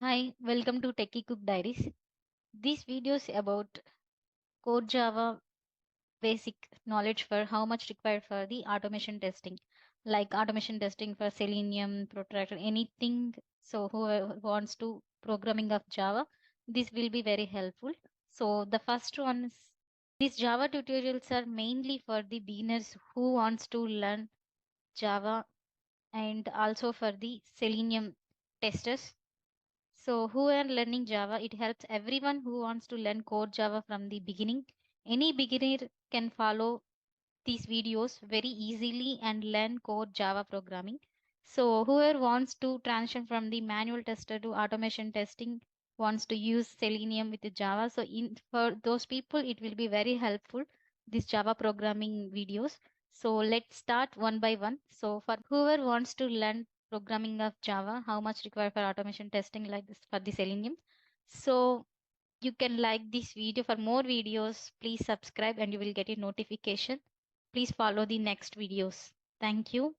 Hi, welcome to Techie-Cook Diaries. This video is about CoreJava basic knowledge for how much required for the automation testing, like automation testing for Selenium, Protractor, anything. So whoever wants to programming of Java, this will be very helpful. So the first one is these Java tutorials are mainly for the beginners who wants to learn Java and also for the Selenium testers. So, who are learning Java? It helps everyone who wants to learn core Java from the beginning. Any beginner can follow these videos very easily and learn core Java programming. So, whoever wants to transition from the manual tester to automation testing wants to use Selenium with the Java. So, for those people, it will be very helpful. These Java programming videos. So, let's start one by one. So, for whoever wants to learn programming of Java, how much required for automation testing like this for the Selenium. So, you can like this video. For more videos, please subscribe and you will get a notification. Please follow the next videos. Thank you.